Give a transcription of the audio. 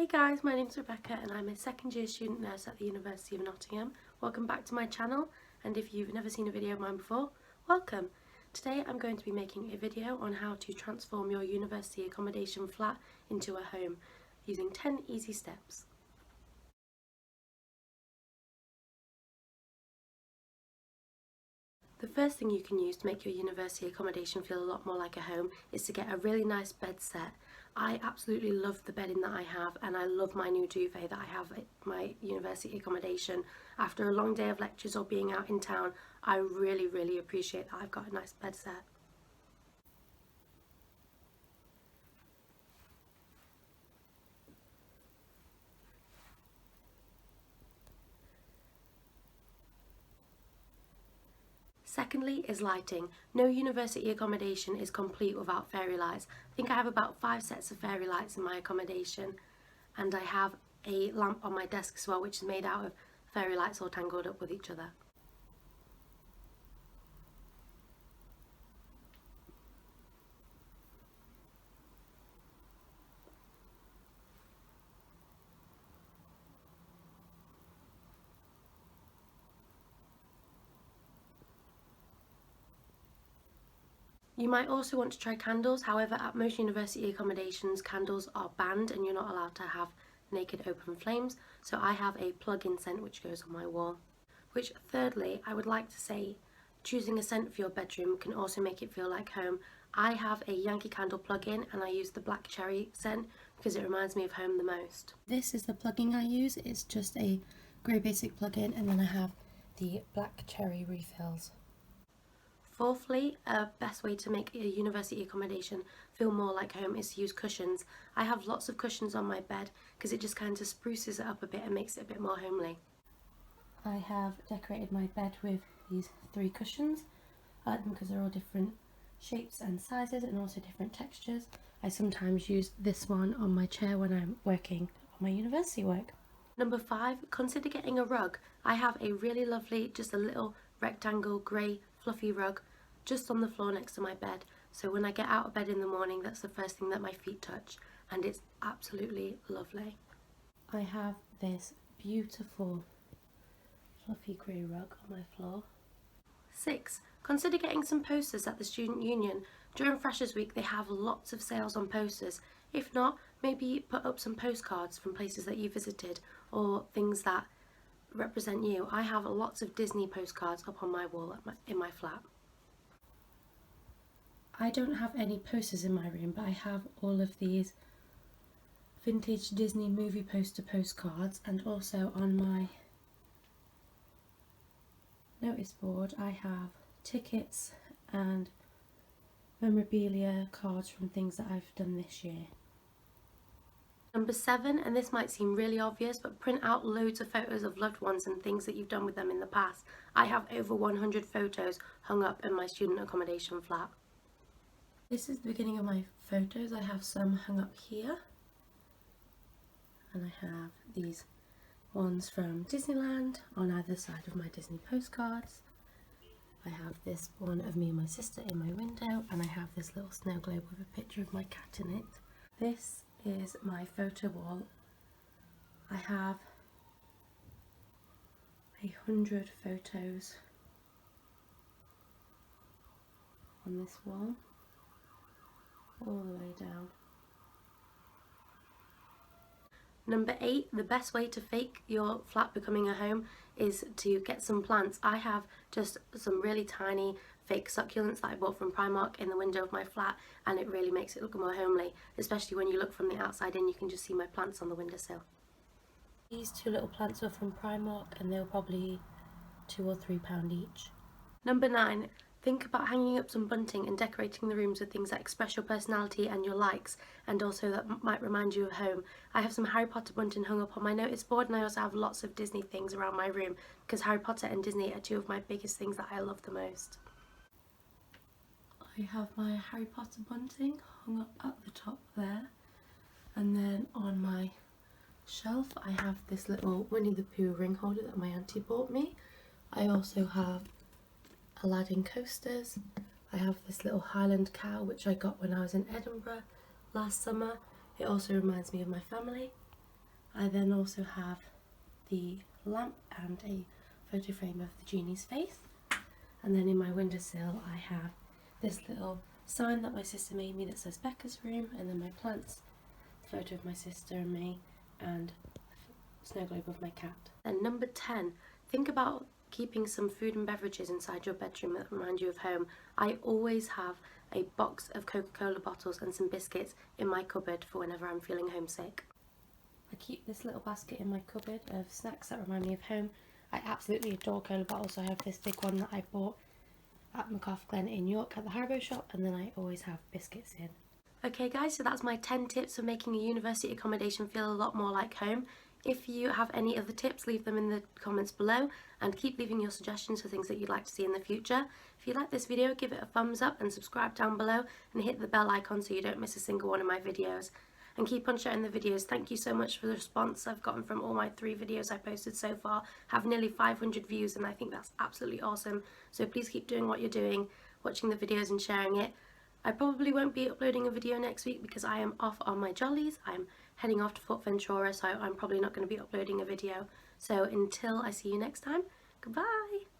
Hey guys, my name's Rebecca and I'm a second year student nurse at the University of Nottingham. Welcome back to my channel, and if you've never seen a video of mine before, welcome. Today I'm going to be making a video on how to transform your university accommodation flat into a home using 10 easy steps. The first thing you can use to make your university accommodation feel a lot more like a home is to get a really nice bed set. I absolutely love the bedding that I have, and I love my new duvet that I have at my university accommodation. After a long day of lectures or being out in town, I really appreciate that I've got a nice bed set. Secondly is lighting. No university accommodation is complete without fairy lights. I think I have about 5 sets of fairy lights in my accommodation, and I have a lamp on my desk as well, which is made out of fairy lights all tangled up with each other. You might also want to try candles. However, at most university accommodations, candles are banned and you're not allowed to have naked open flames, so I have a plug-in scent which goes on my wall. Which, thirdly, I would like to say, choosing a scent for your bedroom can also make it feel like home. I have a Yankee Candle plug-in and I use the black cherry scent because it reminds me of home the most. This is the plug-in I use. It's just a grey basic plug-in, and then I have the black cherry refills. Fourthly, a best way to make a university accommodation feel more like home is to use cushions. I have lots of cushions on my bed because it just kind of spruces it up a bit and makes it a bit more homely. I have decorated my bed with these 3 cushions. I like them because they're all different shapes and sizes and also different textures. I sometimes use this one on my chair when I'm working on my university work. Number 5, consider getting a rug. I have a really lovely, just a little rectangle grey fluffy rug just on the floor next to my bed, so when I get out of bed in the morning, that's the first thing that my feet touch, and it's absolutely lovely. I have this beautiful fluffy grey rug on my floor. 6, consider getting some posters at the Student Union. During Freshers Week they have lots of sales on posters. If not, maybe put up some postcards from places that you visited or things that represent you. I have lots of Disney postcards up on my wall in my flat. I don't have any posters in my room, but I have all of these vintage Disney movie poster postcards, and also on my notice board I have tickets and memorabilia cards from things that I've done this year. Number 7, and this might seem really obvious, but print out loads of photos of loved ones and things that you've done with them in the past. I have over 100 photos hung up in my student accommodation flat. This is the beginning of my photos. I have some hung up here, and I have these ones from Disneyland on either side of my Disney postcards. I have this one of me and my sister in my window, and I have this little snow globe with a picture of my cat in it. This is my photo wall. I have 100 photos on this wall, all the way down. Number 8, the best way to fake your flat becoming a home is to get some plants. I have just some really tiny fake succulents that I bought from Primark in the window of my flat, and it really makes it look more homely, especially when you look from the outside in. You can just see my plants on the windowsill. These 2 little plants were from Primark and they were probably £2 or £3 each. Number 9, think about hanging up some bunting and decorating the rooms with things that express your personality and your likes, and also that might remind you of home. I have some Harry Potter bunting hung up on my notice board, and I also have lots of Disney things around my room because Harry Potter and Disney are 2 of my biggest things that I love the most. I have my Harry Potter bunting hung up at the top there, and then on my shelf I have this little Winnie the Pooh ring holder that my auntie bought me. I also have Aladdin coasters. I have this little Highland cow which I got when I was in Edinburgh last summer. It also reminds me of my family. I then also have the lamp and a photo frame of the genie's face. And then in my windowsill I have this little sign that my sister made me that says Becca's room, and then my plants, the photo of my sister and me, and a snow globe of my cat. And number 10, think about keeping some food and beverages inside your bedroom that remind you of home. I always have a box of Coca-Cola bottles and some biscuits in my cupboard for whenever I'm feeling homesick. I keep this little basket in my cupboard of snacks that remind me of home. I absolutely adore cola bottles. I have this big one that I bought at McCarthy Glen in York at the Haribo shop, and then I always have biscuits in. Okay guys, so that's my 10 tips for making a university accommodation feel a lot more like home. If you have any other tips, leave them in the comments below, and keep leaving your suggestions for things that you'd like to see in the future. If you like this video, give it a thumbs up and subscribe down below, and hit the bell icon so you don't miss a single one of my videos. And keep on sharing the videos. Thank you so much for the response I've gotten from all my 3 videos I posted so far. Have nearly 500 views, and I think that's absolutely awesome. So please keep doing what you're doing, watching the videos and sharing it. I probably won't be uploading a video next week because I am off on my jollies. I'm heading off to Fort Ventura, so I'm probably not going to be uploading a video. So until I see you next time, goodbye!